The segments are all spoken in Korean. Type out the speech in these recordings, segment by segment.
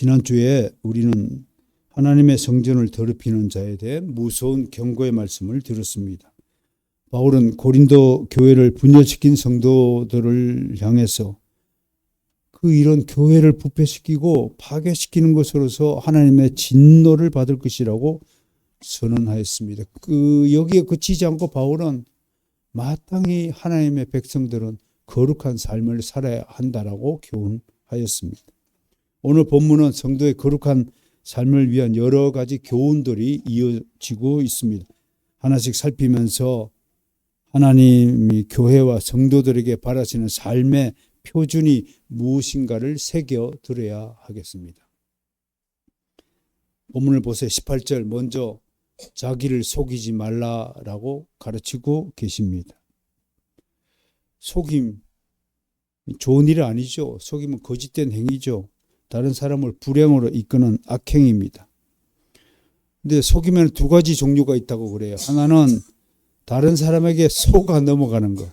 지난주에 우리는 하나님의 성전을 더럽히는 자에 대해 무서운 경고의 말씀을 들었습니다. 바울은 고린도 교회를 분열시킨 성도들을 향해서 이런 교회를 부패시키고 파괴시키는 것으로서 하나님의 진노를 받을 것이라고 선언하였습니다. 여기에 그치지 않고 바울은 마땅히 하나님의 백성들은 거룩한 삶을 살아야 한다라고 교훈하였습니다. 오늘 본문은 성도의 거룩한 삶을 위한 여러 가지 교훈들이 이어지고 있습니다. 하나씩 살피면서 하나님이 교회와 성도들에게 바라시는 삶의 표준이 무엇인가를 새겨들어야 하겠습니다. 본문을 보세요. 18절 먼저 자기를 속이지 말라라고 가르치고 계십니다. 속임, 좋은 일 아니죠. 속임은 거짓된 행위죠. 다른 사람을 불행으로 이끄는 악행입니다. 근데 속이면 두 가지 종류가 있다고 그래요. 하나는 다른 사람에게 속아 넘어가는 것.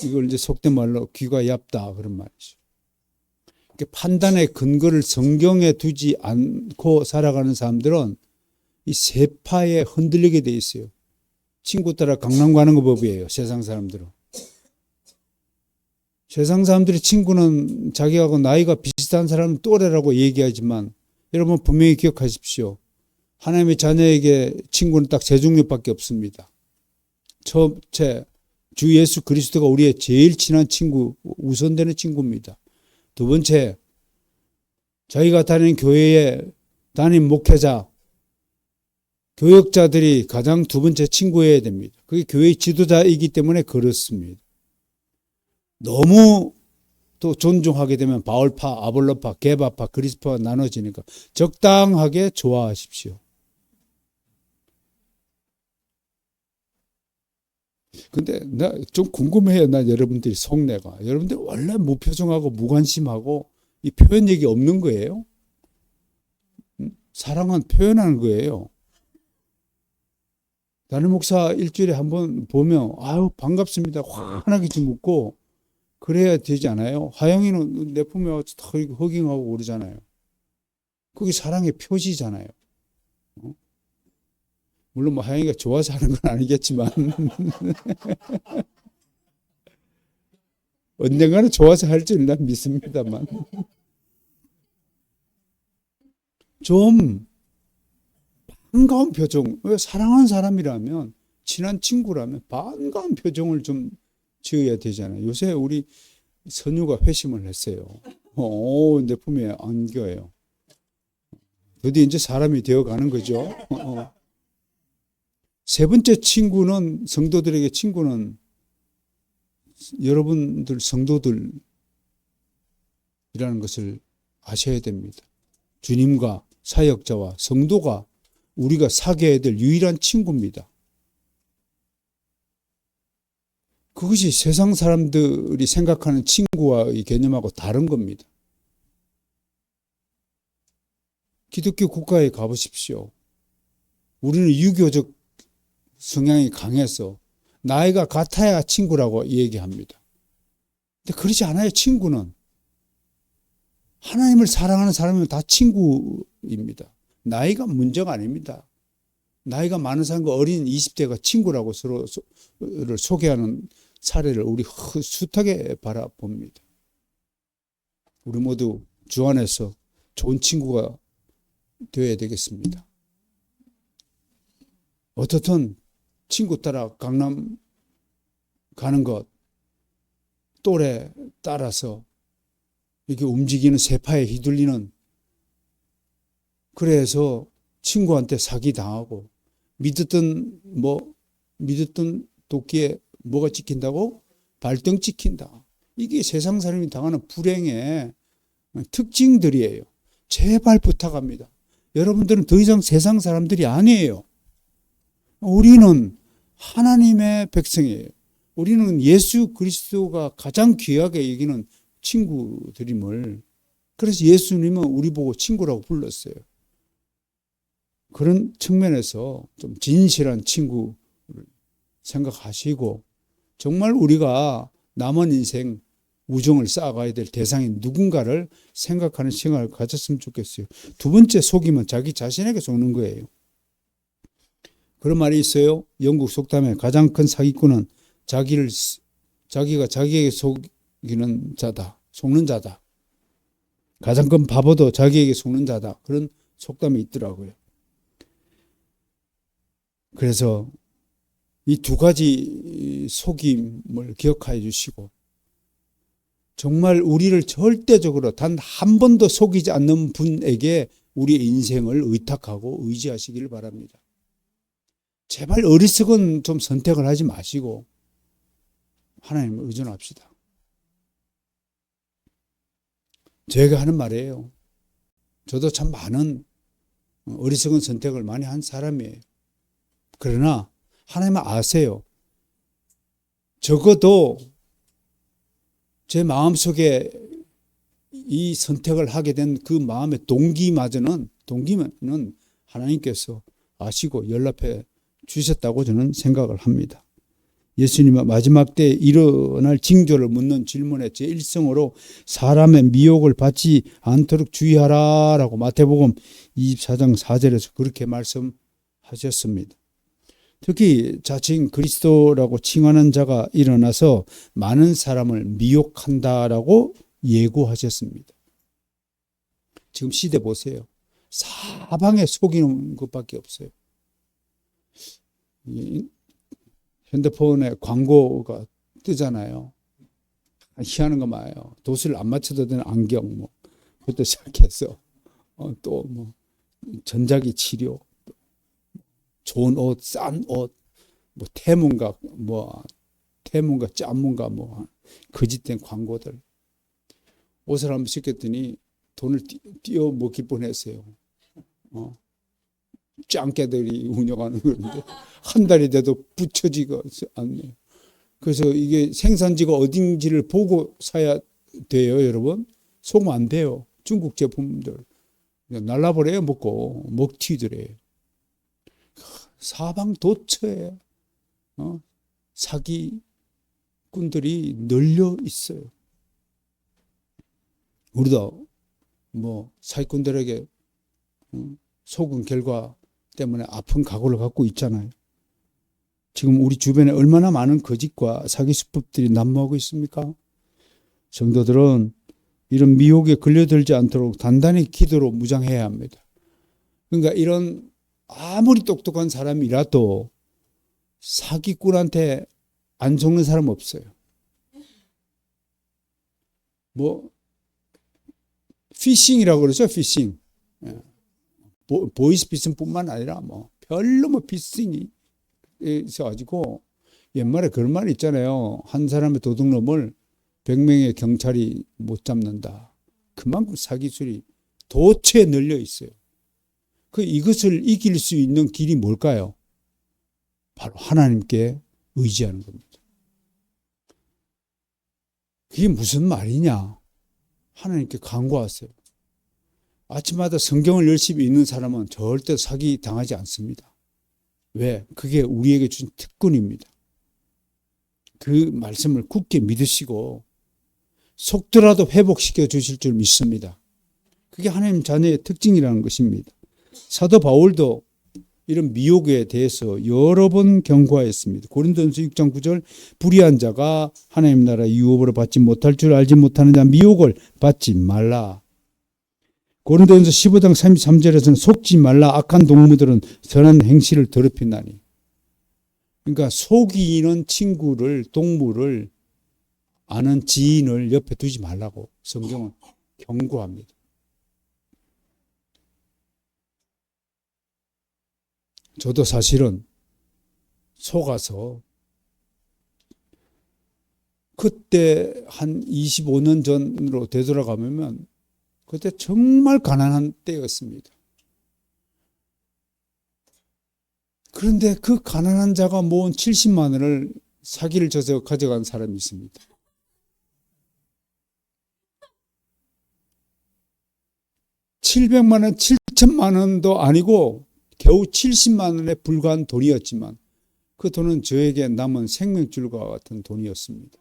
이걸 이제 속된 말로 귀가 얇다 그런 말이죠. 판단의 근거를 성경에 두지 않고 살아가는 사람들은 이 세파에 흔들리게 돼 있어요. 친구 따라 강남 가는 거 법이에요. 세상 사람들은. 세상 사람들의 친구는 자기하고 나이가 비슷한 사람은 또래라고 얘기하지만 여러분 분명히 기억하십시오. 하나님의 자녀에게 친구는 딱 세 종류밖에 없습니다. 첫째, 주 예수 그리스도가 우리의 제일 친한 친구, 우선되는 친구입니다. 두 번째, 자기가 다니는 교회의 담임 목회자, 교역자들이 가장 두 번째 친구여야 됩니다. 그게 교회의 지도자이기 때문에 그렇습니다. 너무 또 존중하게 되면 바울파, 아볼로파, 게바파, 그리스파가 나눠지니까 적당하게 좋아하십시오. 근데 나 좀 궁금해요. 나 여러분들이 속내가. 여러분들 원래 무표정하고 무관심하고 이 표현력이 없는 거예요? 사랑은 표현하는 거예요. 다른 목사 일주일에 한번 보면 아유 반갑습니다. 환하게 좀 웃고 그래야 되지 않아요? 하영이는 내 품에 와서 다 허깅하고 그러잖아요. 그게 사랑의 표시잖아요. 물론 뭐 하영이가 좋아서 하는 건 아니겠지만 언젠가는 좋아서 할 줄 난 믿습니다만 좀 반가운 표정, 사랑하는 사람이라면 친한 친구라면 반가운 표정을 좀 지어야 되잖아요. 요새 우리 선유가 회심을 했어요. 내 품에 안겨요. 드디어 이제 사람이 되어가는 거죠. 세 번째 친구는, 성도들에게 친구는 여러분들 성도들이라는 것을 아셔야 됩니다. 주님과 사역자와 성도가 우리가 사귀어야 될 유일한 친구입니다. 그것이 세상 사람들이 생각하는 친구와의 개념하고 다른 겁니다. 기독교 국가에 가보십시오. 우리는 유교적 성향이 강해서 나이가 같아야 친구라고 얘기합니다. 근데 그렇지 않아요. 친구는. 하나님을 사랑하는 사람이면 다 친구입니다. 나이가 문제가 아닙니다. 나이가 많은 사람과 어린 20대가 친구라고 서로를 소개하는 사례를 우리 숱하게 바라봅니다. 우리 모두 주 안에서 좋은 친구가 되어야 되겠습니다. 어떻든 친구 따라 강남 가는 것, 또래 따라서 이렇게 움직이는 세파에 휘둘리는, 그래서 친구한테 사기당하고 믿었던 도끼에 뭐가 찍힌다고? 발등 찍힌다. 이게 세상 사람이 당하는 불행의 특징들이에요. 제발 부탁합니다. 여러분들은 더 이상 세상 사람들이 아니에요. 우리는 하나님의 백성이에요. 우리는 예수 그리스도가 가장 귀하게 여기는 친구들임을, 그래서 예수님은 우리 보고 친구라고 불렀어요. 그런 측면에서 좀 진실한 친구를 생각하시고, 정말 우리가 남은 인생 우정을 쌓아가야 될 대상인 누군가를 생각하는 시간을 가졌으면 좋겠어요. 두 번째, 속임은 자기 자신에게 속는 거예요. 그런 말이 있어요. 영국 속담에 가장 큰 사기꾼은 자기가 자기에게 속이는 자다. 속는 자다. 가장 큰 바보도 자기에게 속는 자다. 그런 속담이 있더라고요. 그래서 이 두 가지 속임을 기억하여 주시고 정말 우리를 절대적으로 단 한 번도 속이지 않는 분에게 우리의 인생을 의탁하고 의지하시기를 바랍니다. 제발 어리석은 좀 선택을 하지 마시고 하나님을 의존합시다. 제가 하는 말이에요. 저도 참 많은 어리석은 선택을 많이 한 사람이에요. 그러나 하나님은 아세요. 적어도 제 마음속에 이 선택을 하게 된 그 마음의 동기는 하나님께서 아시고 연락해 주셨다고 저는 생각을 합니다. 예수님은 마지막 때에 일어날 징조를 묻는 질문의 제1성으로 사람의 미혹을 받지 않도록 주의하라라고 마태복음 24장 4절에서 그렇게 말씀하셨습니다. 특히 자칭 그리스도라고 칭하는 자가 일어나서 많은 사람을 미혹한다라고 예고하셨습니다. 지금 시대 보세요. 사방에 속이는 것밖에 없어요. 핸드폰에 광고가 뜨잖아요. 희한한 거 많아요. 도수를 안 맞춰도 되는 안경, 그것도 시작해서 또 전자기 치료, 좋은 옷, 싼 옷, 태문가, 짠문가, 거짓된 광고들. 옷을 한번 시켰더니 돈을 띄어 먹길 뻔했어요. 짱깨들이 운영하는 건데 한 달이 돼도 붙여지가 않네요. 그래서 이게 생산지가 어딘지를 보고 사야 돼요, 여러분. 속으면 안 돼요. 중국 제품들 그냥 날라버려요. 먹튀들이에요. 사방도처에 사기꾼들이 널려 있어요. 우리도 사기꾼들에게 속은 결과 때문에 아픈 각오를 갖고 있잖아요. 지금 우리 주변에 얼마나 많은 거짓과 사기 수법들이 난무하고 있습니까? 성도들은 이런 미혹에 걸려들지 않도록 단단히 기도로 무장해야 합니다. 그러니까 이런 아무리 똑똑한 사람이라도 사기꾼한테 안 속는 사람 없어요. 피싱이라고 그러죠, 피싱. 보이스피싱뿐만 아니라 별로 피싱이 있어가지고 옛말에 그런 말이 있잖아요. 한 사람의 도둑놈을 100명의 경찰이 못 잡는다. 그만큼 사기술이 도처에 널려 있어요. 이것을 이길 수 있는 길이 뭘까요? 바로 하나님께 의지하는 겁니다. 그게 무슨 말이냐? 하나님께 간구하세요. 아침마다 성경을 열심히 읽는 사람은 절대 사기 당하지 않습니다. 왜? 그게 우리에게 준 특권입니다. 그 말씀을 굳게 믿으시고 속더라도 회복시켜 주실 줄 믿습니다. 그게 하나님 자녀의 특징이라는 것입니다. 사도 바울도 이런 미혹에 대해서 여러 번 경고하였습니다. 고린도전서 6장 9절 불의한 자가 하나님 나라 유업으로 받지 못할 줄 알지 못하는 자 미혹을 받지 말라. 고린도전서 15장 33절에서는 속지 말라. 악한 동무들은 선한 행실을 더럽힌다니. 그러니까 속이는 친구를, 동물을 아는 지인을 옆에 두지 말라고 성경은 경고합니다. 저도 사실은 속아서 그때 한 25년 전으로 되돌아가면 그때 정말 가난한 때였습니다. 그런데 그 가난한 자가 모은 70만 원을 사기를 쳐서 가져간 사람이 있습니다. $700만 원, 7천만 원도 아니고 겨우 70만 원에 불과한 돈이었지만 그 돈은 저에게 남은 생명줄과 같은 돈이었습니다.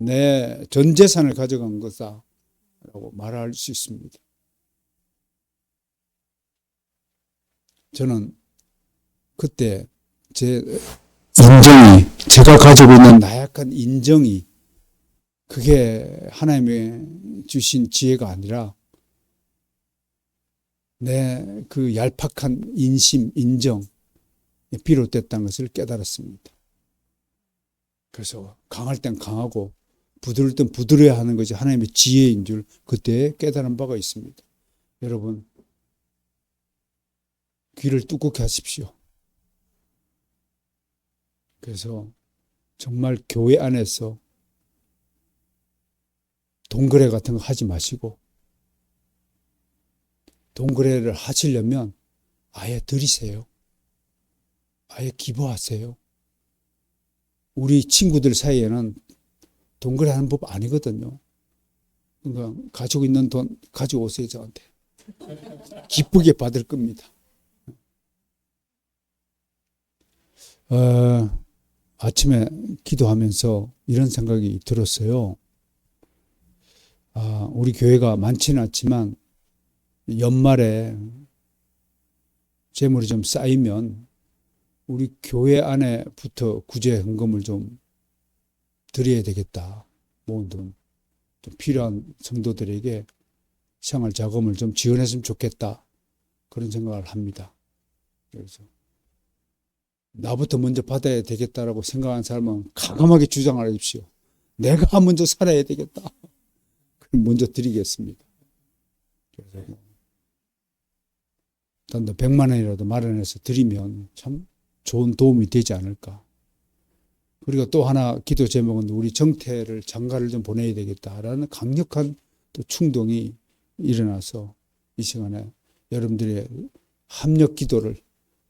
내 전 재산을 가져간 거다라고 말할 수 있습니다. 저는 그때 제 인정이, 제가 가지고 있는 나약한 인정이 그게 하나님의 주신 지혜가 아니라 내 그 얄팍한 인심, 인정에 비롯됐다는 것을 깨달았습니다. 그래서 강할 땐 강하고 부드러울 땐 부드러워야 하는 것이 하나님의 지혜인 줄 그때 깨달은 바가 있습니다. 여러분, 귀를 뚜렷게 하십시오. 그래서 정말 교회 안에서 동거래 같은 거 하지 마시고, 동거래를 하시려면 아예 드리세요. 아예 기부하세요. 우리 친구들 사이에는 동거래하는 법 아니거든요. 그러니까 가지고 있는 돈 가지고 오세요, 저한테. 기쁘게 받을 겁니다. 아침에 기도하면서 이런 생각이 들었어요. 우리 교회가 많지는 않지만 연말에 재물이 좀 쌓이면 우리 교회 안에부터 구제 헌금을 좀 드려야 되겠다. 모은 돈 좀 필요한 성도들에게 생활 자금을 좀 지원했으면 좋겠다. 그런 생각을 합니다. 그래서 나부터 먼저 받아야 되겠다라고 생각하는 사람은 과감하게 주장을 하십시오. 내가 먼저 살아야 되겠다. 그럼 먼저 드리겠습니다. 그래서 일단 100만 원이라도 마련해서 드리면 참 좋은 도움이 되지 않을까. 그리고 또 하나 기도 제목은 우리 정태를 장가를 좀 보내야 되겠다라는 강력한 또 충동이 일어나서 이 시간에 여러분들의 합력 기도를,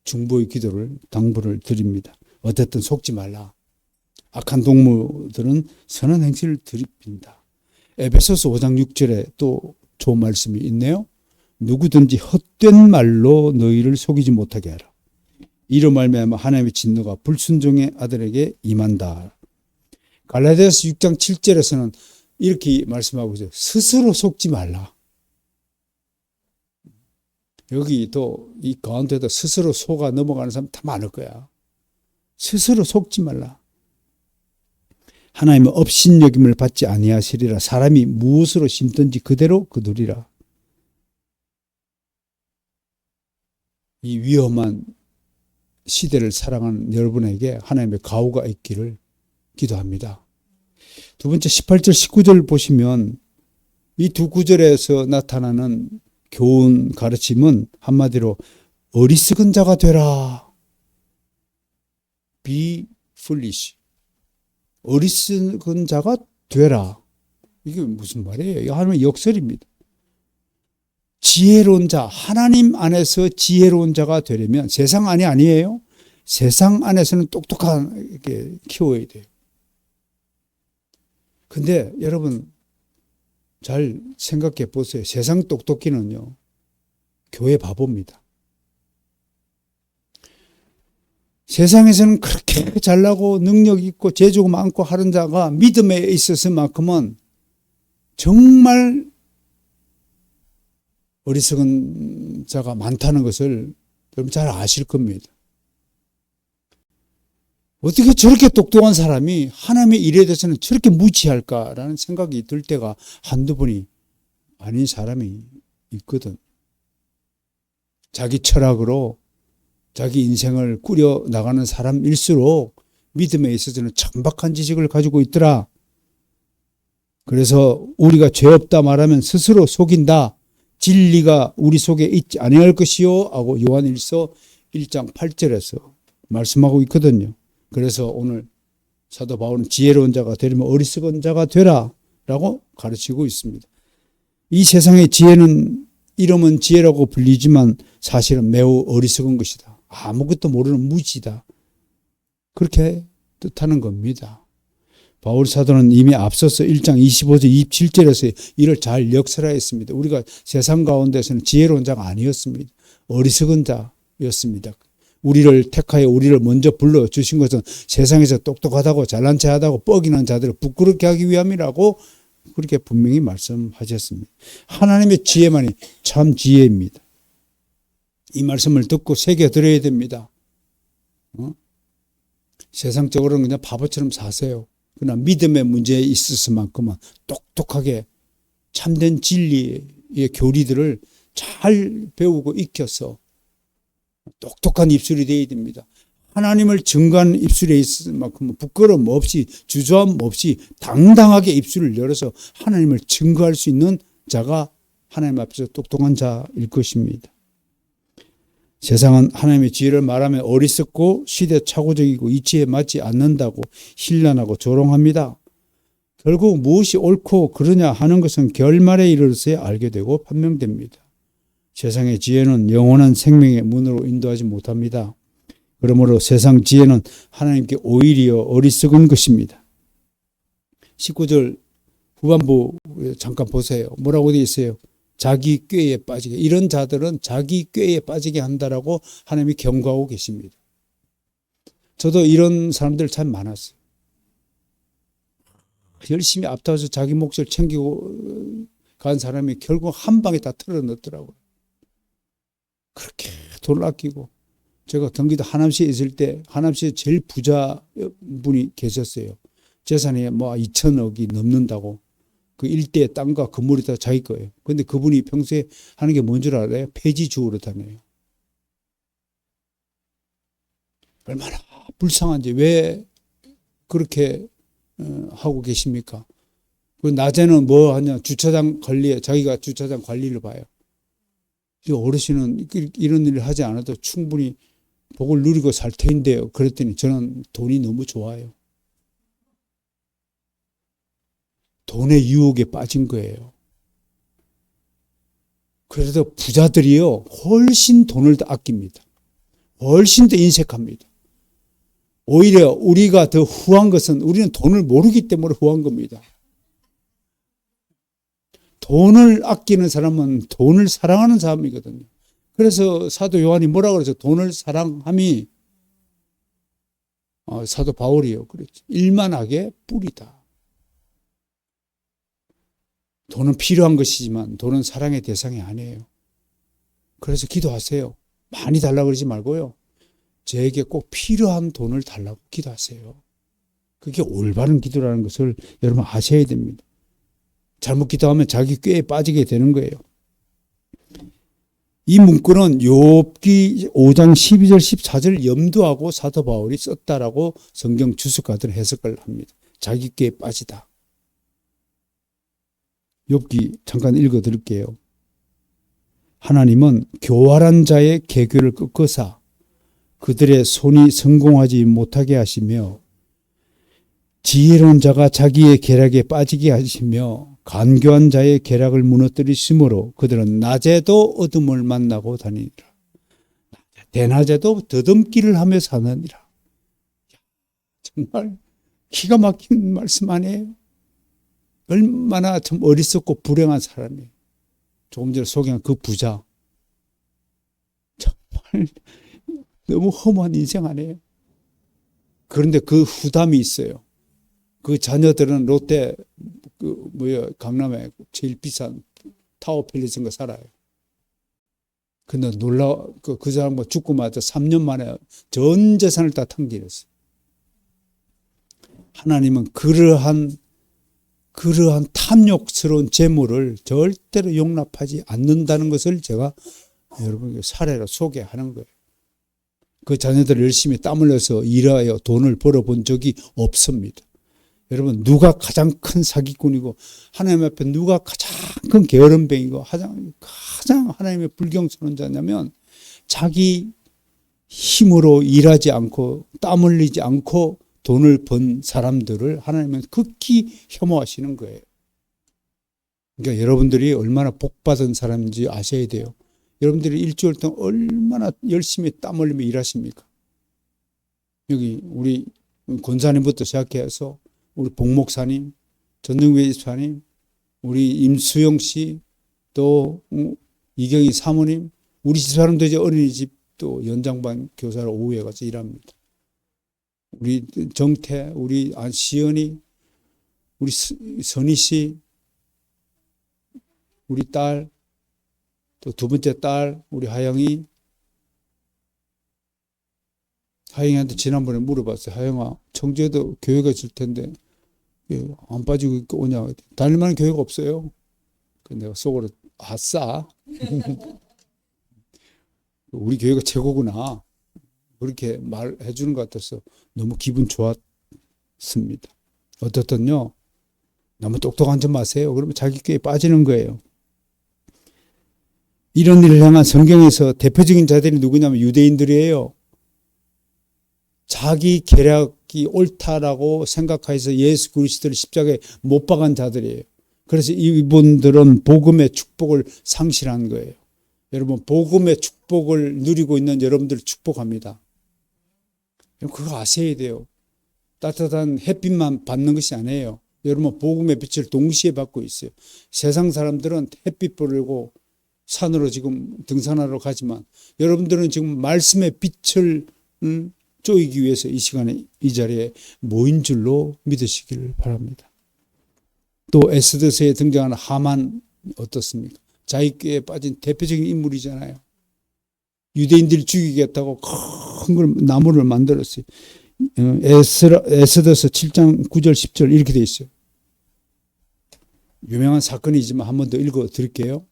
중보의 기도를 당부를 드립니다. 어쨌든 속지 말라. 악한 동무들은 선한 행실을 들입니다. 에베소서 5장 6절에 또 좋은 말씀이 있네요. 누구든지 헛된 말로 너희를 속이지 못하게 하라. 이로 말미암아 하나님의 진노가 불순종의 아들에게 임한다. 갈라디아서 6장 7절에서는 이렇게 말씀하고 있어요. 스스로 속지 말라. 여기 또 이 가운데도 스스로 속아 넘어가는 사람 다 많을 거야. 스스로 속지 말라. 하나님은 업신여김을 받지 아니하시리라. 사람이 무엇으로 심든지 그대로 거두리라. 이 위험한 시대를 살아가는 여러분에게 하나님의 가호가 있기를 기도합니다. 두 번째 18절 19절 보시면 이 두 구절에서 나타나는 교훈 가르침은 한마디로 어리석은 자가 되라. Be foolish. 어리석은 자가 되라. 이게 무슨 말이에요? 이거 하나님의 역설입니다. 지혜로운 자, 하나님 안에서 지혜로운 자가 되려면 세상 안이 아니에요. 세상 안에서는 똑똑하게 키워야 돼요. 근데 여러분 잘 생각해 보세요. 세상 똑똑이는요, 교회 바보입니다. 세상에서는 그렇게 잘나고 능력 있고 재주가 많고 하는 자가 믿음에 있어서만큼은 정말 어리석은 자가 많다는 것을 여러분 잘 아실 겁니다. 어떻게 저렇게 똑똑한 사람이 하나님의 일에 대해서는 저렇게 무지할까라는 생각이 들 때가 한두 번이 아닌 사람이 있거든. 자기 철학으로 자기 인생을 꾸려 나가는 사람일수록 믿음에 있어서는 천박한 지식을 가지고 있더라. 그래서 우리가 죄 없다 말하면 스스로 속인다. 진리가 우리 속에 있지 아니할 것이요 하고 요한일서 1장 8절에서 말씀하고 있거든요. 그래서 오늘 사도 바울은 지혜로운 자가 되려면 어리석은 자가 되라 라고 가르치고 있습니다. 이 세상의 지혜는 이름은 지혜라고 불리지만 사실은 매우 어리석은 것이다. 아무것도 모르는 무지다. 그렇게 뜻하는 겁니다. 바울 사도는 이미 앞서서 1장 25절 27절에서 이를 잘 역설하였습니다. 우리가 세상 가운데서는 지혜로운 자가 아니었습니다. 어리석은 자였습니다. 우리를 택하여 우리를 먼저 불러주신 것은 세상에서 똑똑하다고 잘난 체하다고 뻐기는 자들을 부끄럽게 하기 위함이라고 그렇게 분명히 말씀하셨습니다. 하나님의 지혜만이 참 지혜입니다. 이 말씀을 듣고 새겨들어야 됩니다. 세상적으로는 그냥 바보처럼 사세요. 그러나 믿음의 문제에 있어서만큼은 똑똑하게 참된 진리의 교리들을 잘 배우고 익혀서 똑똑한 입술이 되어야 됩니다. 하나님을 증거하는 입술에 있을 만큼 부끄러움 없이 주저함 없이 당당하게 입술을 열어서 하나님을 증거할 수 있는 자가 하나님 앞에서 똑똑한 자일 것입니다. 세상은 하나님의 지혜를 말하면 어리석고 시대착오적이고 이치에 맞지 않는다고 힐난하고 조롱합니다. 결국 무엇이 옳고 그르냐 하는 것은 결말에 이르러서야 알게 되고 판명됩니다. 세상의 지혜는 영원한 생명의 문으로 인도하지 못합니다. 그러므로 세상 지혜는 하나님께 오히려 어리석은 것입니다. 19절 후반부 잠깐 보세요. 뭐라고 되어 있어요? 자기 꾀에 빠지게. 이런 자들은 자기 꾀에 빠지게 한다라고 하나님이 경고하고 계십니다. 저도 이런 사람들 참 많았어요. 열심히 앞다워서 자기 몫을 챙기고 간 사람이 결국 한 방에 다 털어넣더라고요. 그렇게 돈을 아끼고. 제가 경기도 하남시에 있을 때 하남시에 제일 부자 분이 계셨어요. 재산이 뭐 2천억이 넘는다고. 그 일대의 땅과 건물이 다 자기 거예요. 그런데 그분이 평소에 하는 게 뭔 줄 알아요? 폐지주의로 다녀요. 얼마나 불쌍한지 왜 그렇게 하고 계십니까? 그 낮에는 뭐 하냐? 주차장 관리에 자기가 주차장 관리를 봐요. 이 어르신은 이런 일을 하지 않아도 충분히 복을 누리고 살 텐데요. 그랬더니 저는 돈이 너무 좋아요. 돈의 유혹에 빠진 거예요. 그래서 부자들이요, 훨씬 돈을 더 아낍니다. 훨씬 더 인색합니다. 오히려 우리가 더 후한 것은 우리는 돈을 모르기 때문에 후한 겁니다. 돈을 아끼는 사람은 돈을 사랑하는 사람이거든요. 그래서 사도 요한이 뭐라고 그러죠? 돈을 사랑함이 사도 바울이요. 그랬죠. 일만하게 뿌리다. 돈은 필요한 것이지만 돈은 사랑의 대상이 아니에요. 그래서 기도하세요. 많이 달라고 그러지 말고요. 저에게 꼭 필요한 돈을 달라고 기도하세요. 그게 올바른 기도라는 것을 여러분 아셔야 됩니다. 잘못 기도하면 자기 꾀에 빠지게 되는 거예요. 이 문구는 욥기 5장 12절 14절 염두하고 사도 바울이 썼다라고 성경 주석가들은 해석을 합니다. 자기 꾀에 빠지다. 욥기 잠깐 읽어드릴게요. 하나님은 교활한 자의 계교를 꺾으사 그들의 손이 성공하지 못하게 하시며 지혜로운 자가 자기의 계략에 빠지게 하시며 간교한 자의 계략을 무너뜨리심으로 그들은 낮에도 어둠을 만나고 다니니라. 대낮에도 더듬기를 하며 사느니라. 정말 기가 막힌 말씀 아니에요? 얼마나 참 어리석고 불행한 사람이에요. 조금 전에 소개한 그 부자. 정말 너무 허무한 인생 아니에요? 그런데 그 후담이 있어요. 그 자녀들은 롯데 강남에 제일 비싼 타워 팰리스인가 살아요. 근데 그 사람 죽고마자 3년 만에 전 재산을 다 탕진했어요. 하나님은 그러한 탐욕스러운 재물을 절대로 용납하지 않는다는 것을 제가 여러분에게 사례로 소개하는 거예요. 그 자녀들을 열심히 땀 흘려서 일하여 돈을 벌어본 적이 없습니다. 여러분, 누가 가장 큰 사기꾼이고 하나님 앞에 누가 가장 큰 게으름뱅이고 가장 하나님의 불경스러운 자냐면 자기 힘으로 일하지 않고 땀 흘리지 않고 돈을 번 사람들을 하나님은 극히 혐오하시는 거예요. 그러니까 여러분들이 얼마나 복받은 사람인지 아셔야 돼요. 여러분들이 일주일 동안 얼마나 열심히 땀 흘리며 일하십니까? 여기 우리 권사님부터 시작해서 우리 복목사님, 전능회 집사님, 우리 임수영 씨, 또 이경희 사모님, 우리 집사람도 이제 어린이집 또 연장반 교사로 오후에 가서 일합니다. 우리 정태, 우리 시연이, 우리 선희 씨, 우리 딸, 또 두 번째 딸, 우리 하영이. 하영이한테 지난번에 물어봤어요. 하영아, 청주에도 교회가 있을 텐데 왜 안 빠지고 오냐. 다닐 만한 교회가 없어요. 내가 속으로 아싸. 우리 교회가 최고구나. 그렇게 말해 주는 것 같아서 너무 기분 좋았습니다. 어떻든요. 너무 똑똑한 척 마세요. 그러면 자기 교회에 빠지는 거예요. 이런 일을 향한 성경에서 대표적인 자들이 누구냐면 유대인들이에요. 자기 계략이 옳다라고 생각해서 예수 그리스도를 십자가에 못 박은 자들이에요. 그래서 이분들은 복음의 축복을 상실한 거예요. 여러분, 복음의 축복을 누리고 있는 여러분들을 축복합니다. 그거 아셔야 돼요. 따뜻한 햇빛만 받는 것이 아니에요. 여러분, 복음의 빛을 동시에 받고 있어요. 세상 사람들은 햇빛 보려고 산으로 지금 등산하러 가지만 여러분들은 지금 말씀의 빛을 쪼이기 위해서 이 시간에 이 자리에 모인 줄로 믿으시기를 바랍니다. 또 에스더서에 등장하는 하만 어떻습니까? 자기께 빠진 대표적인 인물이잖아요. 유대인들이 죽이겠다고 큰 걸 나무를 만들었어요. 에스더서 7장 9절 10절 이렇게 되어 있어요. 유명한 사건이지만 한 번 더 읽어 드릴게요.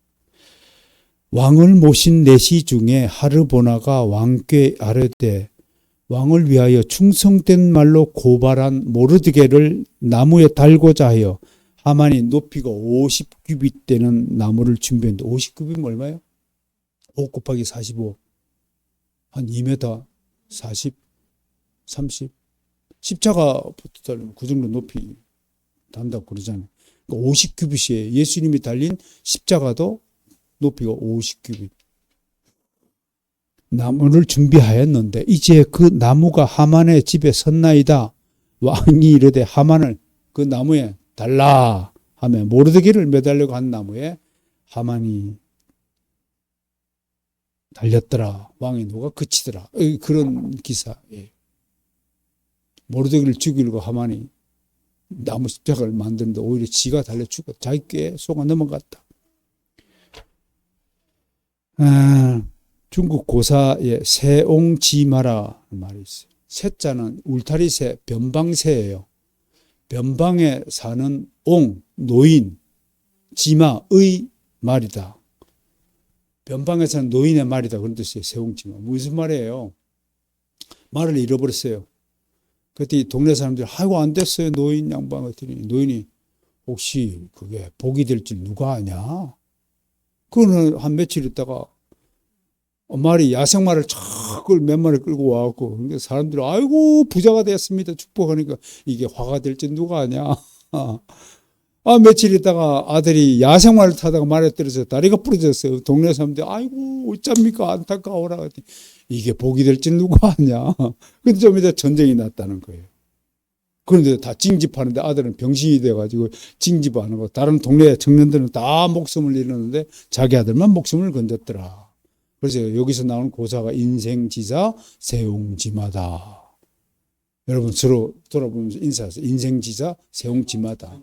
왕을 모신 내시 중에 하르보나가 왕께 아뢰되 왕을 위하여 충성된 말로 고발한 모르드게를 나무에 달고자 하여 하만이 높이가 50규빗 되는 나무를 준비했는데 50규빗이면 얼마예요? 5 곱하기 45 한 2m 40 30 십자가부터 달리면 그 정도 높이 단다고 그러잖아요. 그러니까 50규빗이에요. 예수님이 달린 십자가도 높이가 50규빗. 나무를 준비하였는데 이제 그 나무가 하만의 집에 섰나이다. 왕이 이르되 하만을 그 나무에 달라 하며 모르드게를 매달려고 한 나무에 하만이 달렸더라. 왕의 노가 그치더라. 그런 기사예요. 모르드게를 죽이려고 하만이 나무 십자가를 만드는데 오히려 지가 달려 죽어 자기 꾀에 속아 넘어갔다. 중국 고사에 새옹지마라 말이 있어요. 새자는 울타리새, 변방새예요. 변방에 사는 옹, 노인, 지마의 말이다. 변방에 사는 노인의 말이다. 그런 뜻이에요. 새옹지마. 무슨 말이에요? 말을 잃어버렸어요. 그때 동네 사람들이 아이고 안 됐어요. 노인 양반 같더니 노인이 혹시 그게 복이 될 줄 누가 아냐? 그거는 한 며칠 있다가 말이 야생말을 쫙 몇 마리 끌고 와갖고 근데 사람들이 아이고 부자가 되었습니다 축복하니까 이게 화가 될지 누가 아냐. 며칠 있다가 아들이 야생말을 타다가 말에 떨어져서 다리가 부러졌어요. 동네 사람들이 아이고 어쩝니까 안타까워라 했더니 이게 복이 될지 누가 아냐. 근데 좀 이따 전쟁이 났다는 거예요. 그런데 다 징집하는데 아들은 병신이 돼가지고 징집 안 하고 다른 동네 청년들은 다 목숨을 잃었는데 자기 아들만 목숨을 건졌더라. 그래서 여기서 나오는 고사가 인생지사 세옹지마다. 여러분 서로 돌아보면서 인사하세요. 인생지사 세옹지마다.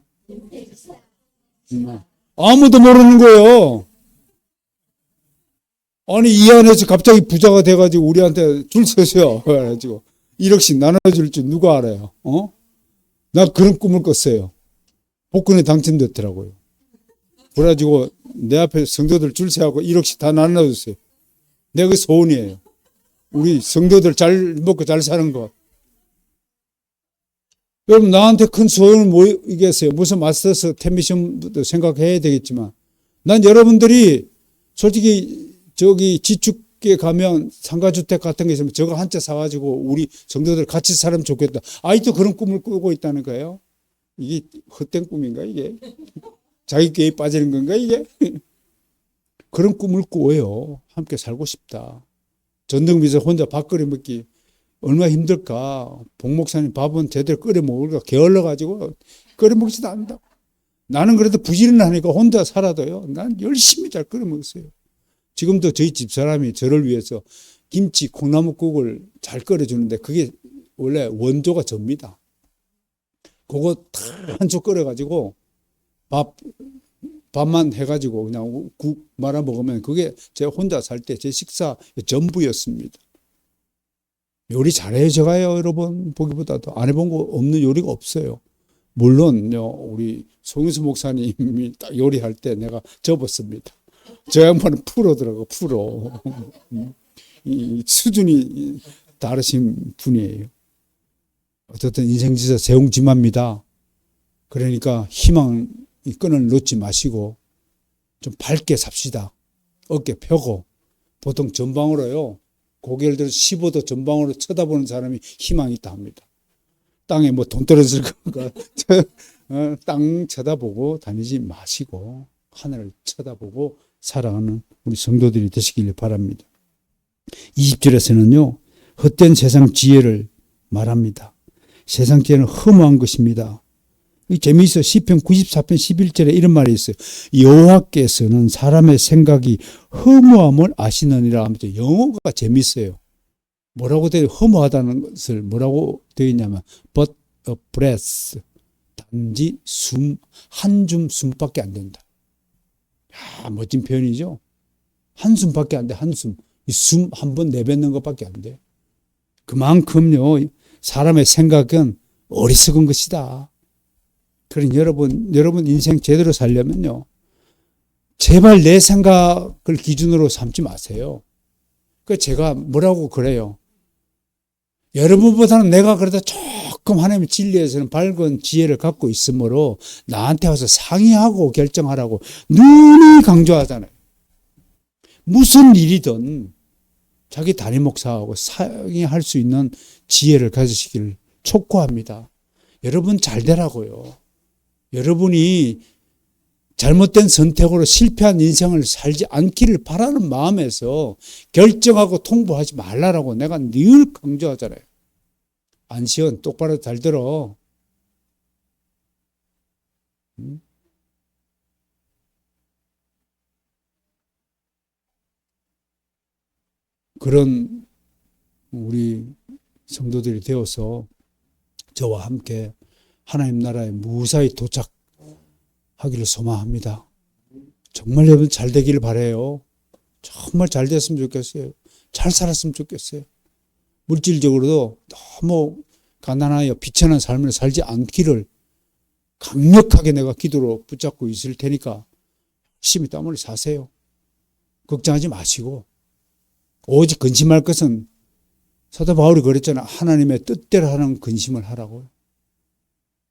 아무도 모르는 거예요. 아니 이 안에서 갑자기 부자가 돼가지고 우리한테 줄 서세요. 그래가지고 1억씩 나눠줄 줄 누가 알아요? 나 그런 꿈을 꿨어요. 복권에 당첨됐더라고요. 그래가지고 내 앞에 성도들 줄 세하고 1억씩 다 나눠줬어요. 내가 그 소원이에요. 우리 성도들 잘 먹고 잘 사는 거. 여러분 나한테 큰 소원을 뭐이겠어요? 무슨 마스터스 텐미션도 생각해야 되겠지만 난 여러분들이 솔직히 저기 지축에 가면 상가주택 같은 게 있으면 저거 한 채 사가지고 우리 성도들 같이 살면 좋겠다. 아직도 그런 꿈을 꾸고 있다는 거예요. 이게 헛된 꿈인가 이게? 자기 꾀에 빠지는 건가 이게? 그런 꿈을 꾸어요. 함께 살고 싶다. 전등비서 혼자 밥끓여 먹기 얼마나 힘들까. 복목사님 밥은 제대로 끓여 먹을까. 게을러 가지고 끓여 먹지도 않는다. 나는 그래도 부지런하니까 혼자 살아도요. 난 열심히 잘 끓여 먹었어요. 지금도 저희 집사람이 저를 위해서 김치, 콩나물국을 잘 끓여주는데 그게 원래 원조가 접니다. 그거 다 한솥 끓여가지고 밥만 해가지고 그냥 국 말아 먹으면 그게 제가 혼자 살 때 제 식사 전부였습니다. 요리 잘해요, 제가요, 여러분. 보기보다도 안 해본 거 없는 요리가 없어요. 물론요, 우리 송윤수 목사님이 딱 요리할 때 내가 접었습니다. 저 양반은 프로더라고, 프로. 이 수준이 다르신 분이에요. 어쨌든 인생지사 세웅지마입니다. 그러니까 희망 끈을 놓지 마시고 좀 밝게 삽시다. 어깨 펴고 보통 전방으로요. 고개를 들어 15도 전방으로 쳐다보는 사람이 희망이 있다 합니다. 땅에 뭐 돈 떨어질 건가 땅 쳐다보고 다니지 마시고 하늘을 쳐다보고 살아가는 우리 성도들이 되시길 바랍니다. 20절에서는요. 헛된 세상 지혜를 말합니다. 세상 지혜는 허무한 것입니다. 재미있어. 시편 94편 11절에 이런 말이 있어요. 여호와께서는 사람의 생각이 허무함을 아시느니라 하면서 영어가 재미있어요. 뭐라고 되어 허무하다는 것을 뭐라고 되어 있냐면 but a breath. 단지 숨, 한줌 숨밖에 안 된다. 야, 멋진 표현이죠. 한숨밖에 안 돼. 한숨. 이 숨 한 번 내뱉는 것밖에 안 돼. 그만큼요. 사람의 생각은 어리석은 것이다. 그러니 여러분 인생 제대로 살려면요. 제발 내 생각을 기준으로 삼지 마세요. 그 제가 뭐라고 그래요. 여러분보다는 내가 그래도 조금 하나님의 진리에서는 밝은 지혜를 갖고 있으므로 나한테 와서 상의하고 결정하라고 눈이 강조하잖아요. 무슨 일이든 자기 담임 목사하고 상의할 수 있는 지혜를 가지시기를 촉구합니다. 여러분 잘 되라고요. 여러분이 잘못된 선택으로 실패한 인생을 살지 않기를 바라는 마음에서 결정하고 통보하지 말라라고 내가 늘 강조하잖아요. 안시연 똑바로 잘 들어. 그런 우리 성도들이 되어서 저와 함께 하나님 나라에 무사히 도착하기를 소망합니다. 정말 여러분 잘 되기를 바라요. 정말 잘 됐으면 좋겠어요. 잘 살았으면 좋겠어요. 물질적으로도 너무 가난하여 비천한 삶을 살지 않기를 강력하게 내가 기도로 붙잡고 있을 테니까 열심히 땀 흘려 사세요. 걱정하지 마시고 오직 근심할 것은 사도 바울이 그랬잖아. 하나님의 뜻대로 하는 근심을 하라고요.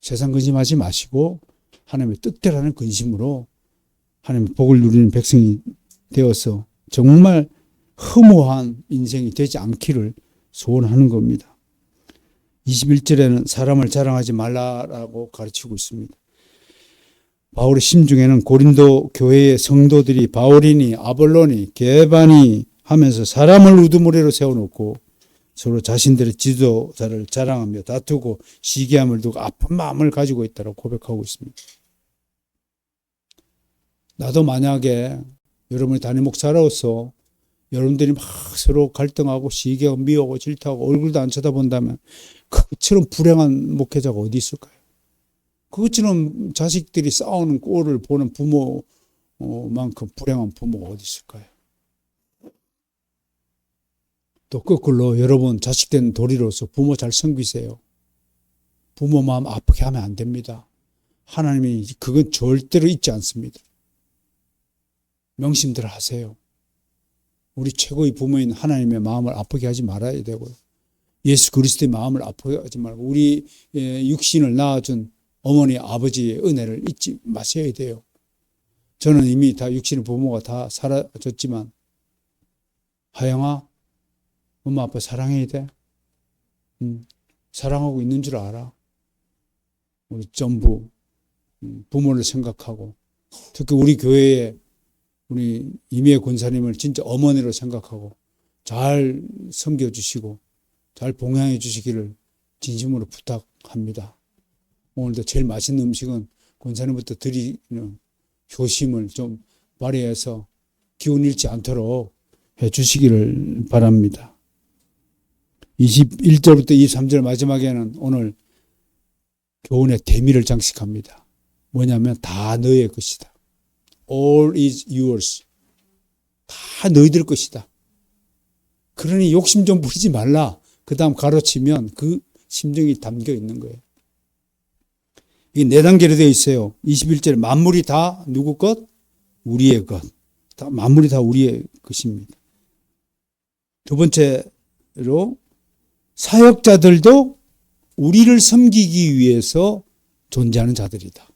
세상 근심하지 마시고 하나님의 뜻대로 하는 근심으로 하나님의 복을 누리는 백성이 되어서 정말 허무한 인생이 되지 않기를 소원하는 겁니다. 21절에는 사람을 자랑하지 말라라고 가르치고 있습니다. 바울의 심중에는 고린도 교회의 성도들이 바울이니 아볼로니 게바니 하면서 사람을 우두머리로 세워놓고 서로 자신들의 지도자를 자랑하며 다투고 시기함을 두고 아픈 마음을 가지고 있다고 고백하고 있습니다. 나도 만약에 여러분이 담임 목사로서 여러분들이 막 서로 갈등하고 시기하고 미워하고 질투하고 얼굴도 안 쳐다본다면 그것처럼 불행한 목회자가 어디 있을까요? 그것처럼 자식들이 싸우는 꼴을 보는 부모만큼 불행한 부모가 어디 있을까요? 또 거꾸로 여러분 자식된 도리로서 부모 잘 섬기세요. 부모 마음 아프게 하면 안 됩니다. 하나님이 그건 절대로 잊지 않습니다. 명심들 하세요. 우리 최고의 부모인 하나님의 마음을 아프게 하지 말아야 되고요. 예수 그리스도의 마음을 아프게 하지 말고 우리 육신을 낳아준 어머니 아버지의 은혜를 잊지 마셔야 돼요. 저는 이미 다 육신의 부모가 다 사라졌지만 하영아 엄마 아빠 사랑해야 돼. 사랑하고 있는 줄 알아. 우리 전부 부모를 생각하고 특히 우리 교회에 우리 이미애 권사님을 진짜 어머니로 생각하고 잘 섬겨주시고 잘 봉양해 주시기를 진심으로 부탁합니다. 오늘도 제일 맛있는 음식은 권사님부터 드리는 효심을 좀 발휘해서 기운 잃지 않도록 주시기를 바랍니다. 21절부터 23절 마지막에는 오늘 교훈의 대미를 장식합니다. 뭐냐면 다 너의 것이다. All is yours. 다 너희들 것이다. 그러니 욕심 좀 부리지 말라. 그 다음 가로치면 그 심정이 담겨 있는 거예요. 이게 네 단계로 되어 있어요. 21절에 만물이 다 누구 것? 우리의 것. 만물이 다 우리의 것입니다. 두 번째로 사역자들도 우리를 섬기기 위해서 존재하는 자들이다.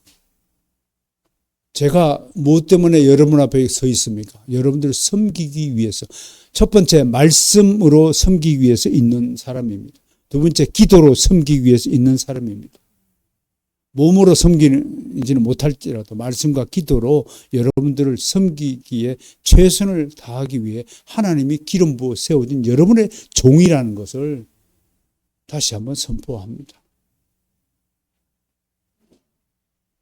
제가 무엇 때문에 여러분 앞에 서 있습니까? 여러분들을 섬기기 위해서. 첫 번째, 말씀으로 섬기기 위해서 있는 사람입니다. 두 번째, 기도로 섬기기 위해서 있는 사람입니다. 몸으로 섬기지는 못할지라도 말씀과 기도로 여러분들을 섬기기에 최선을 다하기 위해 하나님이 기름 부어 세워진 여러분의 종이라는 것을 다시 한번 선포합니다.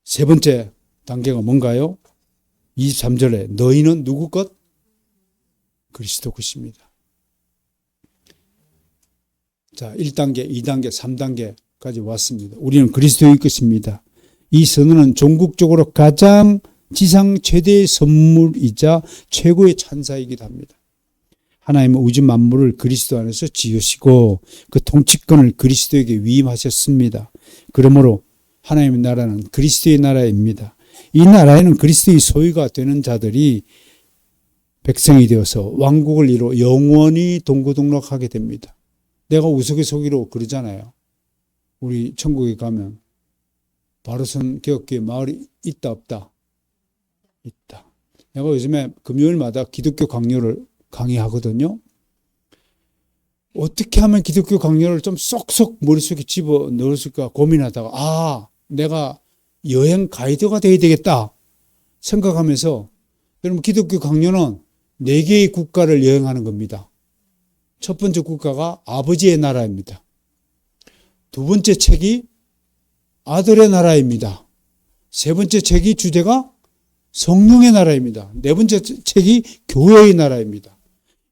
세 번째 단계가 뭔가요? 23절에 너희는 누구 것? 그리스도 것입니다. 자, 1단계, 2단계, 3단계까지 왔습니다. 우리는 그리스도의 것입니다. 이 선언은 종국적으로 가장 지상 최대의 선물이자 최고의 찬사이기도 합니다. 하나님은 우주 만물을 그리스도 안에서 지으시고 그 통치권을 그리스도에게 위임하셨습니다. 그러므로 하나님의 나라는 그리스도의 나라입니다. 이 나라에는 그리스도의 소유가 되는 자들이 백성이 되어서 왕국을 이루어 영원히 동고동락하게 됩니다. 내가 우스갯소리로 그러잖아요. 우리 천국에 가면 바로선 개혁교회 마을이 있다 없다? 있다. 내가 요즘에 금요일마다 기독교 강요를 강의하거든요. 어떻게 하면 기독교 강요를 좀 쏙쏙 머릿속에 집어넣을 수 있을까 고민하다가 내가 여행 가이드가 돼야 되겠다 생각하면서 여러분 기독교 강요는 4개의 국가를 여행하는 겁니다. 첫 번째 국가가 아버지의 나라입니다. 두 번째 책이 아들의 나라입니다. 세 번째 책이 주제가 성령의 나라입니다. 네 번째 책이 교회의 나라입니다.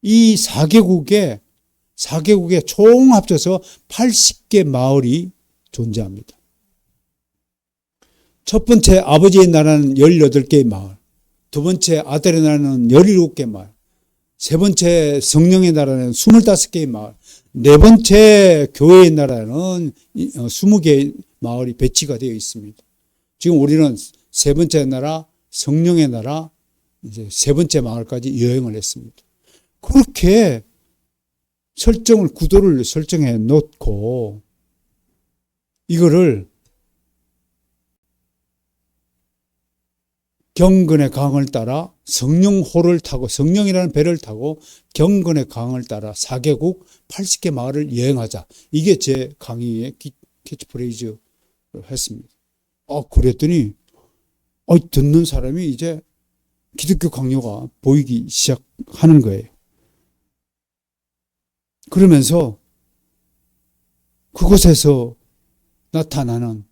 이 4개국에 총 합쳐서 80개 마을이 존재합니다. 첫 번째 아버지의 나라는 18개의 마을, 두 번째 아들의 나라는 17개 마을, 세 번째 성령의 나라는 25개의 마을, 네 번째 교회의 나라는 20개의 마을이 배치가 되어 있습니다. 지금 우리는 세 번째 나라, 성령의 나라, 이제 세 번째 마을까지 여행을 했습니다. 그렇게 구도를 설정해 놓고 이거를 경건의 강을 따라 성령호를 타고 성령이라는 배를 타고 경건의 강을 따라 4개국 80개 마을을 여행하자. 이게 제 강의의 캐치프레이즈를 했습니다. 그랬더니 듣는 사람이 이제 기독교 강요가 보이기 시작하는 거예요. 그러면서 그곳에서 나타나는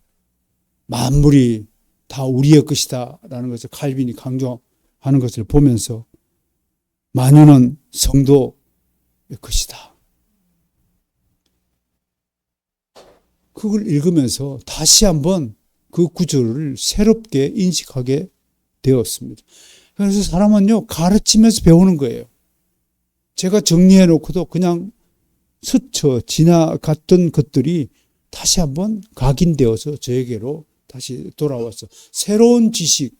만물이 다 우리의 것이다 라는 것을 칼빈이 강조하는 것을 보면서 만유는 성도의 것이다. 그걸 읽으면서 다시 한번 그 구절을 새롭게 인식하게 되었습니다. 그래서 사람은요, 가르치면서 배우는 거예요. 제가 정리해 놓고도 그냥 스쳐 지나갔던 것들이 다시 한번 각인되어서 저에게로 다시 돌아와서 새로운 지식,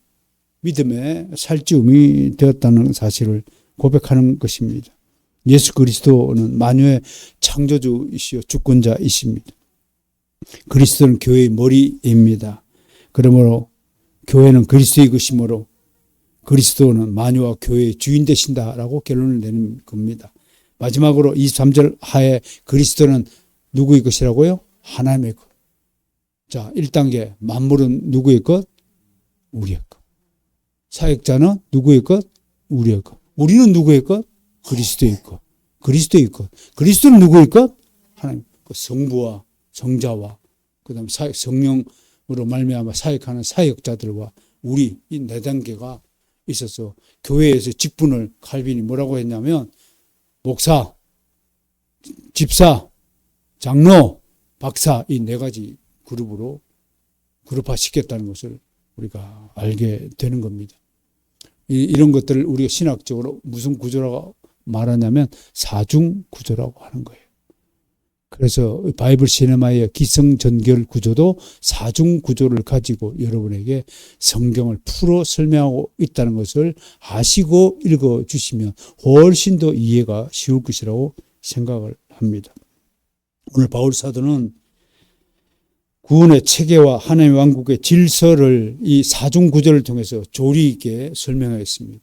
믿음의 살찌움이 되었다는 사실을 고백하는 것입니다. 예수 그리스도는 만유의 창조주이시요 주권자이십니다. 그리스도는 교회의 머리입니다. 그러므로 교회는 그리스도의 것이므로 그리스도는 만유와 교회의 주인 되신다라고 결론을 내는 겁니다. 마지막으로 23절 하에 그리스도는 누구의 것이라고요? 하나님의 것. 자, 1단계 만물은 누구의 것? 우리의 것. 사역자는 누구의 것? 우리의 것. 우리는 누구의 것? 그리스도의 것. 그리스도의 것. 그리스도는 누구의 것? 하나님. 성부와 성자와 그다음 성령으로 말미암아 사역하는 사역자들과 우리 이 4단계가 있어서 교회에서 직분을 칼빈이 뭐라고 했냐면 목사, 집사, 장로, 박사 이 네 가지 그룹으로 그룹화 시켰다는 것을 우리가 알게 되는 겁니다. 이런 것들을 우리가 신학적으로 무슨 구조라고 말하냐면 사중 구조라고 하는 거예요. 그래서 바이블 시네마의 기성전결 구조도 사중 구조를 가지고 여러분에게 성경을 풀어 설명하고 있다는 것을 아시고 읽어주시면 훨씬 더 이해가 쉬울 것이라고 생각을 합니다. 오늘 바울 사도는 구원의 체계와 하나님의 왕국의 질서를 이 사중 구조를 통해서 조리 있게 설명하였습니다.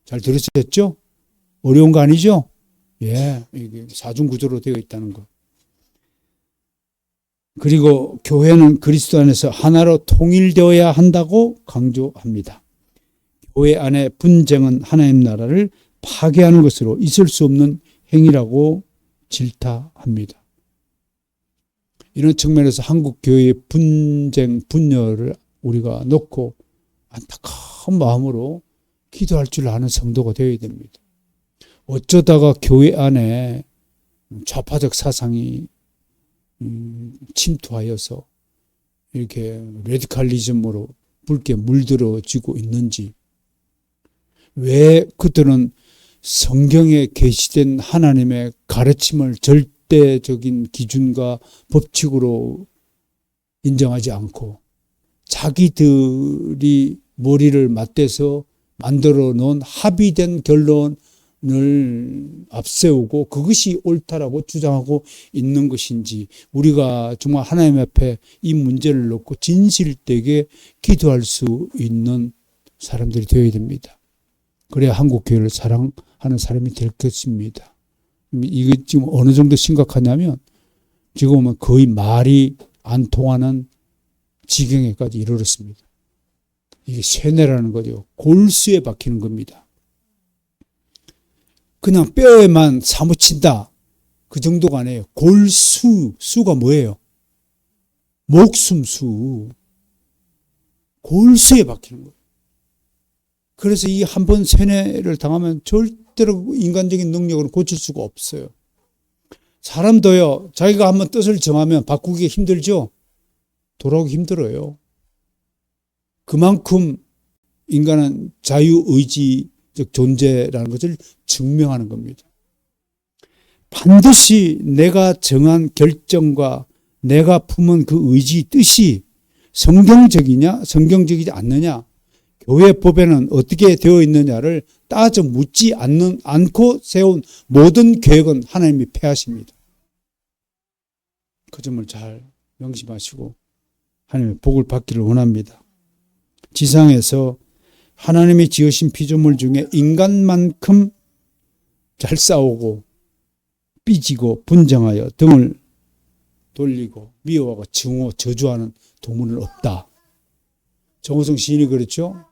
잘 들으셨죠? 어려운 거 아니죠? 예, 이게 사중 구조로 되어 있다는 것. 그리고 교회는 그리스도 안에서 하나로 통일되어야 한다고 강조합니다. 교회 안의 분쟁은 하나님 나라를 파괴하는 것으로 있을 수 없는 행위라고 질타합니다. 이런 측면에서 한국 교회의 분쟁, 분열을 우리가 놓고 안타까운 마음으로 기도할 줄 아는 성도가 되어야 됩니다. 어쩌다가 교회 안에 좌파적 사상이 침투하여서 이렇게 레디칼리즘으로 붉게 물들어지고 있는지, 왜 그들은 성경에 계시된 하나님의 가르침을 절대적인 기준과 법칙으로 인정하지 않고 자기들이 머리를 맞대서 만들어 놓은 합의된 결론을 앞세우고 그것이 옳다라고 주장하고 있는 것인지, 우리가 정말 하나님 앞에 이 문제를 놓고 진실되게 기도할 수 있는 사람들이 되어야 됩니다. 그래야 한국 교회를 사랑하는 사람이 될 것입니다. 이게 지금 어느 정도 심각하냐면 지금은 거의 말이 안 통하는 지경에까지 이르렀습니다. 이게 세뇌라는 거죠. 골수에 박히는 겁니다. 그냥 뼈에만 사무친다, 그 정도가 아니에요. 골수, 수가 뭐예요? 목숨수. 골수에 박히는 거예요. 그래서 이 한 번 세뇌를 당하면 절대로 인간적인 능력으로 고칠 수가 없어요. 사람도요, 자기가 한번 뜻을 정하면 바꾸기 힘들죠? 돌아오기 힘들어요. 그만큼 인간은 자유의지적 존재라는 것을 증명하는 겁니다. 반드시 내가 정한 결정과 내가 품은 그 의지, 뜻이 성경적이냐, 성경적이지 않느냐, 교회 법에는 어떻게 되어 있느냐를 따져 묻지 않고 세운 모든 계획은 하나님이 폐하십니다. 그 점을 잘 명심하시고 하나님의 복을 받기를 원합니다. 지상에서 하나님이 지으신 피조물 중에 인간만큼 잘 싸우고 삐지고 분쟁하여 등을 돌리고 미워하고 증오, 저주하는 동물은 없다. 정호성 시인이 그렇죠?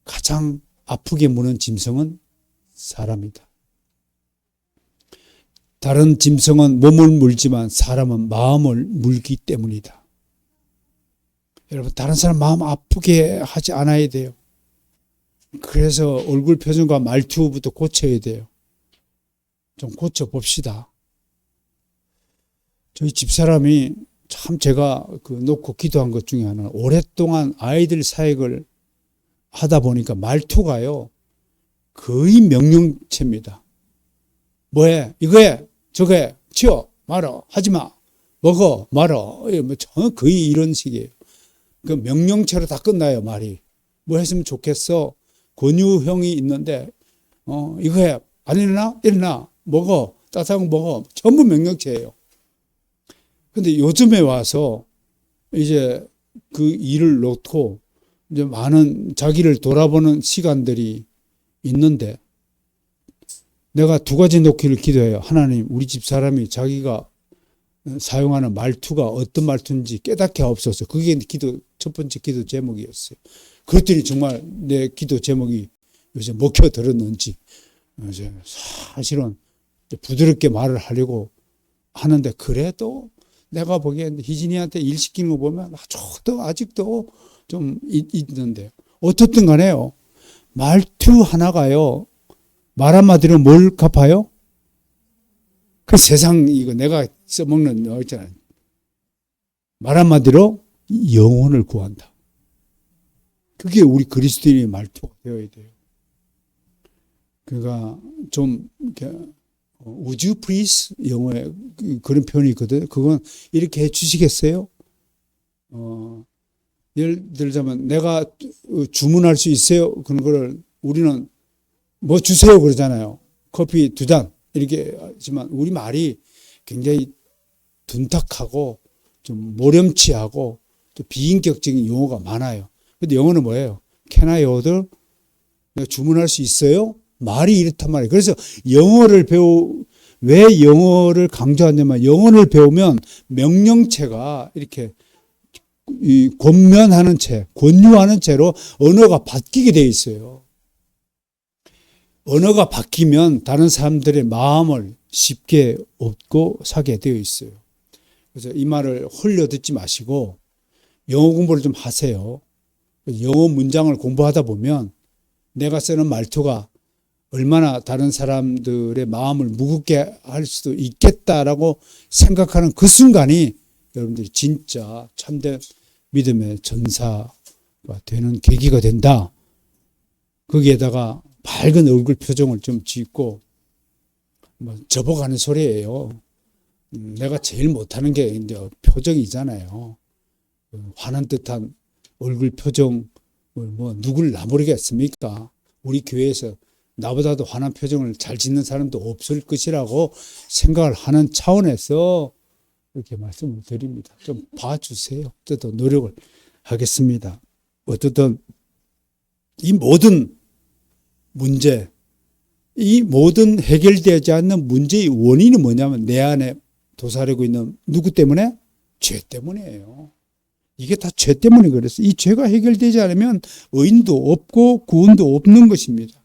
가장 아프게 무는 짐승은 사람이다. 다른 짐승은 몸을 물지만 사람은 마음을 물기 때문이다. 여러분, 다른 사람 마음 아프게 하지 않아야 돼요. 그래서 얼굴 표정과 말투부터 고쳐야 돼요. 좀 고쳐봅시다. 저희 집사람이 참 제가 놓고 기도한 것 중에 하나는, 오랫동안 아이들 사역을 하다 보니까 말투가요, 거의 명령체입니다. 뭐해? 이거 해? 저거 해? 치워? 말어? 하지 마? 먹어? 말어? 거의 이런 식이에요. 그 명령체로 다 끝나요, 말이. 뭐 했으면 좋겠어? 권유형이 있는데, 이거 해? 안 일어나? 일어나? 먹어? 따뜻한 거 먹어? 전부 명령체예요. 근데 요즘에 와서 이제 그 일을 놓고 이제 많은 자기를 돌아보는 시간들이 있는데, 내가 두 가지 놓기를 기도해요. 하나님, 우리 집 사람이 자기가 사용하는 말투가 어떤 말투인지 깨닫게 하옵소서. 그게 첫 번째 기도 제목이었어요. 그랬더니 정말 내 기도 제목이 요새 먹혀 들었는지, 이제 사실은 부드럽게 말을 하려고 하는데, 그래도 내가 보기엔 희진이한테 일 시키는 거 보면 아직도 좀 있는데, 어떻든 간에요, 말투 하나가요, 말 한마디로 뭘 갚아요? 그 세상 이거 내가 써먹는 거 있잖아요. 말 한마디로 영혼을 구한다. 그게 우리 그리스도인의 말투가 되어야 돼요. 그러니까 좀 would you please 영어에 그런 표현이 있거든요. 그건 이렇게 해 주시겠어요? 예를 들자면 내가 주문할 수 있어요? 그런 거를 우리는 뭐 주세요 그러잖아요. 커피 2잔 이렇게 하지만 우리 말이 굉장히 둔탁하고 좀 모렴치하고 또 비인격적인 용어가 많아요. 근데 영어는 뭐예요? Can I order? 내가 주문할 수 있어요? 말이 이렇단 말이에요. 그래서 왜 영어를 강조하냐면 영어를 배우면 명령체가 이렇게 권면하는 채, 권유하는 채로 언어가 바뀌게 돼 있어요. 언어가 바뀌면 다른 사람들의 마음을 쉽게 얻고 사게 되어 있어요. 그래서 이 말을 홀려 듣지 마시고 영어 공부를 좀 하세요. 영어 문장을 공부하다 보면 내가 쓰는 말투가 얼마나 다른 사람들의 마음을 무겁게 할 수도 있겠다라고 생각하는 그 순간이 여러분들이 진짜 참된 믿음의 전사가 되는 계기가 된다. 거기에다가 밝은 얼굴 표정을 좀 짓고 접어가는 소리예요. 내가 제일 못하는 게 이제 표정이잖아요. 화난 듯한 얼굴 표정을 누굴 나모르겠습니까? 우리 교회에서 나보다도 환한 표정을 잘 짓는 사람도 없을 것이라고 생각을 하는 차원에서 이렇게 말씀을 드립니다. 좀 봐주세요. 저도 노력을 하겠습니다. 어쨌든 이 모든 문제, 이 모든 해결되지 않는 문제의 원인이 뭐냐면 내 안에 도사리고 있는 누구 때문에? 죄 때문이에요. 이게 다 죄 때문에 그랬어요. 이 죄가 해결되지 않으면 의인도 없고 구원도 없는 것입니다.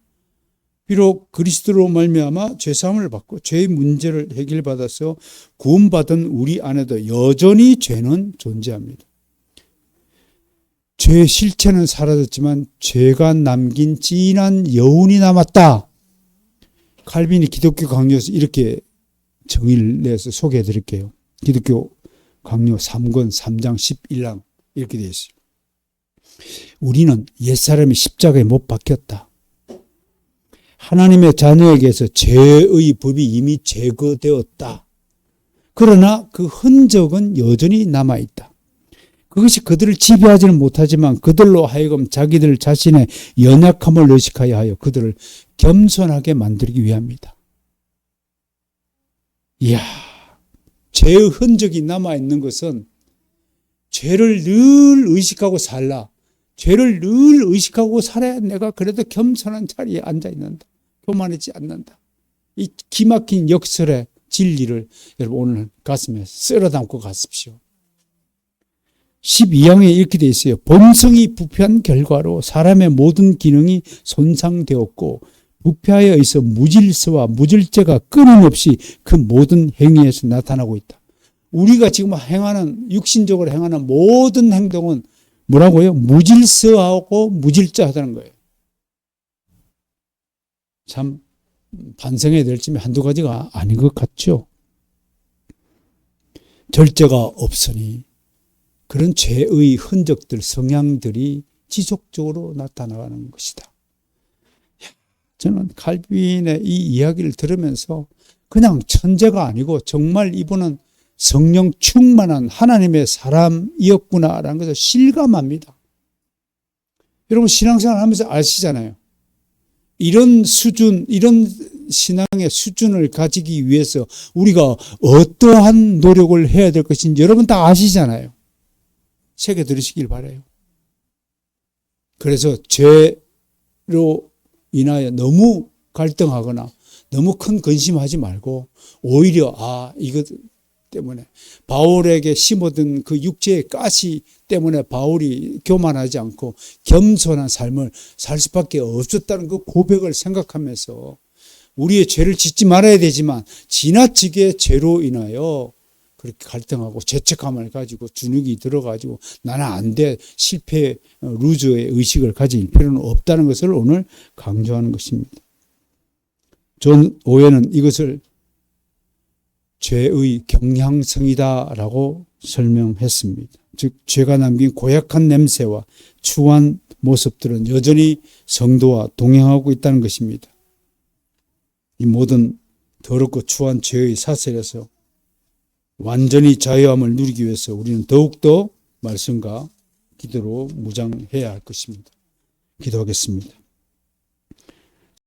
비록 그리스도로 말미암아 죄사함을 받고 죄의 문제를 해결받아서 구원받은 우리 안에도 여전히 죄는 존재합니다. 죄의 실체는 사라졌지만 죄가 남긴 진한 여운이 남았다. 칼빈이 기독교 강요에서 이렇게 정의를 내서 소개해 드릴게요. 기독교 강요 3권 3장 11랑 이렇게 되어 있어요. 우리는 옛사람이 십자가에 못 박혔다. 하나님의 자녀에게서 죄의 법이 이미 제거되었다. 그러나 그 흔적은 여전히 남아있다. 그것이 그들을 지배하지는 못하지만 그들로 하여금 자기들 자신의 연약함을 의식하여 하여 그들을 겸손하게 만들기 위함이다. 이야, 죄의 흔적이 남아있는 것은 죄를 늘 의식하고 살라. 죄를 늘 의식하고 살아야 내가 그래도 겸손한 자리에 앉아있는다. 교만하지 않는다. 이 기막힌 역설의 진리를 여러분 오늘 가슴에 쓸어 담고 가십시오. 12항에 이렇게 되어 있어요. 본성이 부패한 결과로 사람의 모든 기능이 손상되었고 부패하여 있어 무질서와 무질죄가 끊임없이 그 모든 행위에서 나타나고 있다. 우리가 지금 행하는 육신적으로 행하는 모든 행동은 뭐라고요? 무질서하고 무질자하다는 거예요. 참 반성해야 될 점이 한두 가지가 아닌 것 같죠. 절제가 없으니 그런 죄의 흔적들, 성향들이 지속적으로 나타나가는 것이다. 저는 칼빈의 이 이야기를 들으면서 그냥 천재가 아니고 정말 이분은 성령 충만한 하나님의 사람이었구나라는 것을 실감합니다. 여러분 신앙생활 하면서 아시잖아요. 이런 수준, 이런 신앙의 수준을 가지기 위해서 우리가 어떠한 노력을 해야 될 것인지 여러분 다 아시잖아요. 새겨 들으시길 바라요. 그래서 죄로 인하여 너무 갈등하거나 너무 큰 근심하지 말고 오히려 이것 때문에 바울에게 심어둔 그 육체의 가시 때문에 바울이 교만하지 않고 겸손한 삶을 살 수밖에 없었다는 그 고백을 생각하면서 우리의 죄를 짓지 말아야 되지만 지나치게 죄로 인하여 그렇게 갈등하고 죄책감을 가지고 주눅이 들어가지고 나는 안 돼 실패 루저의 의식을 가질 필요는 없다는 것을 오늘 강조하는 것입니다. 존 오웬은 이것을 죄의 경향성이다라고 설명했습니다. 즉 죄가 남긴 고약한 냄새와 추한 모습들은 여전히 성도와 동행하고 있다는 것입니다. 이 모든 더럽고 추한 죄의 사슬에서 완전히 자유함을 누리기 위해서 우리는 더욱더 말씀과 기도로 무장해야 할 것입니다. 기도하겠습니다.